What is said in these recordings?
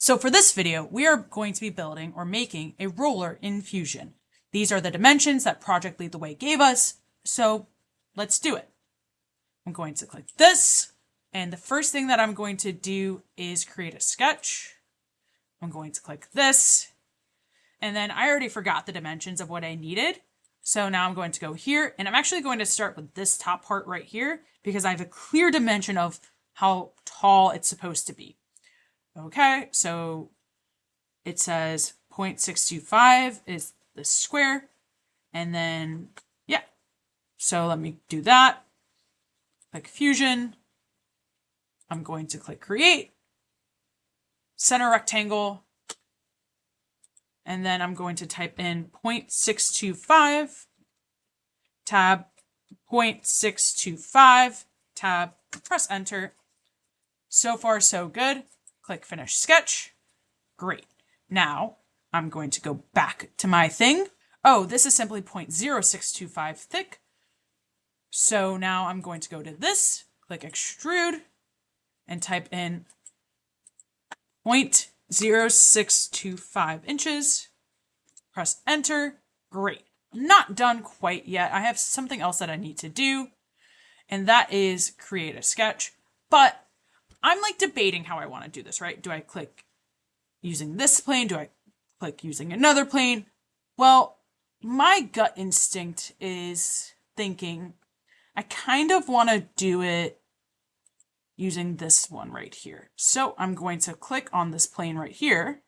So for this video, we are going to be building or making a roller in Fusion. These are the dimensions that Project Lead the Way gave us, so let's do it. I'm going to click this, and the first thing that I'm going to do is create a sketch. I'm going to click this, and then I already forgot the dimensions of what I needed. So now I'm going to go here, and I'm actually going to start with this top part right here because I have a clear dimension of how tall it's supposed to be. Okay, so it says 0.625 is the square, and then, yeah. So let me do that. Click Fusion. I'm going to click Create, Center Rectangle, and then I'm going to type in 0.625, tab, 0.625, tab, press Enter. So far, so good. Click Finish Sketch. Great. Now, I'm going to go back to my thing. Oh, this is simply 0.0625 thick. So now I'm going to go to this, click Extrude, and type in 0.0625 inches. Press Enter. Great. I'm not done quite yet. I have something else that I need to do, and that is create a sketch. But I'm like debating how I want to do this, right? Do I click using this plane? Do I click using another plane? Well, my gut instinct is thinking I kind of want to do it using this one right here. So I'm going to click on this plane right here.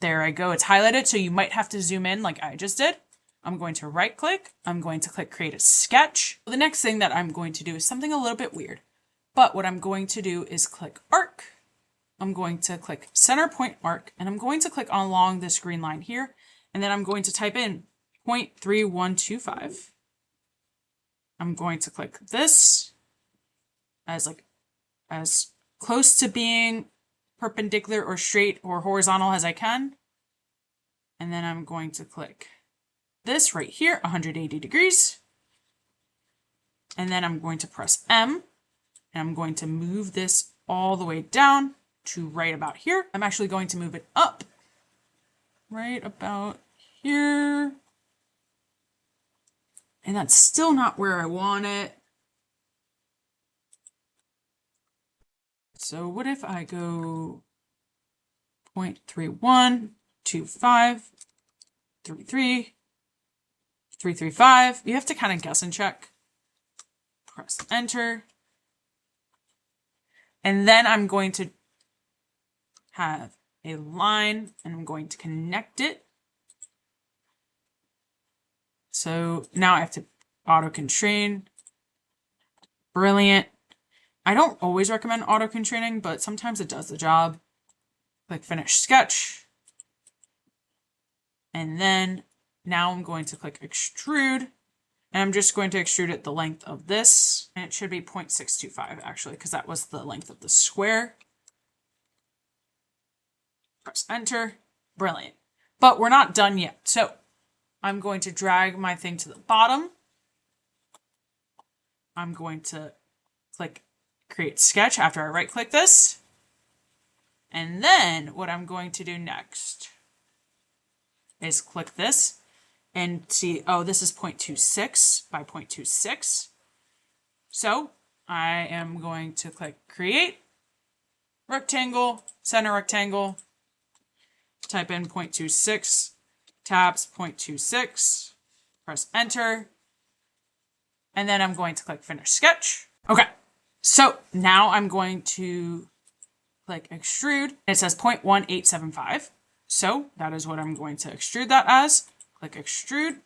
There I go. It's highlighted, so you might have to zoom in like I just did. I'm going to right click. I'm going to click create a sketch. The next thing that I'm going to do is something a little bit weird. But what I'm going to do is click arc. I'm going to click center point arc, and I'm going to click along this green line here. And then I'm going to type in 0.3125. I'm going to click this as close to being perpendicular or straight or horizontal as I can. And then I'm going to click this right here, 180 degrees. And then I'm going to press M. And I'm going to move this all the way down to right about here. I'm actually going to move it up right about here. And that's still not where I want it. So what if I go 0.3125, 33, 335? You have to kind of guess and check. Press Enter. And then I'm going to have a line, and I'm going to connect it. So now I have to auto constrain. Brilliant. I don't always recommend auto constraining, but sometimes it does the job. Click Finish Sketch. And then now I'm going to click Extrude. And I'm just going to extrude it the length of this. And it should be 0.625 actually, because that was the length of the square. Press Enter. Brilliant. But we're not done yet. So I'm going to drag my thing to the bottom. I'm going to click Create Sketch after I right click this. And then what I'm going to do next is click this. And see, oh, this is 0.26 by 0.26. So I am going to click Create, Rectangle, Center Rectangle, type in 0.26, tabs 0.26, press Enter, and then I'm going to click Finish Sketch. Okay, so now I'm going to click Extrude. It says 0.1875, so that is what I'm going to extrude that as. Click Extrude,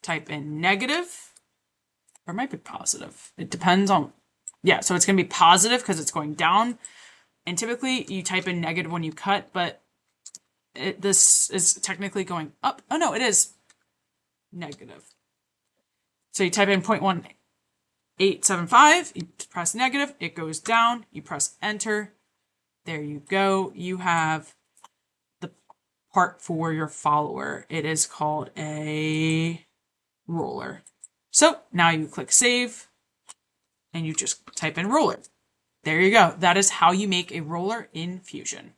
type in negative, or it might be positive. It depends on, yeah, so it's going to be positive because it's going down. And typically you type in negative when you cut, but this is technically going up. Oh no, it is negative. So you type in 0.1875, you press negative, it goes down, you press Enter. There you go. You have part for your follower. It is called a roller. So now you click Save, and you just type in roller. There you go. That is how you make a roller in Fusion.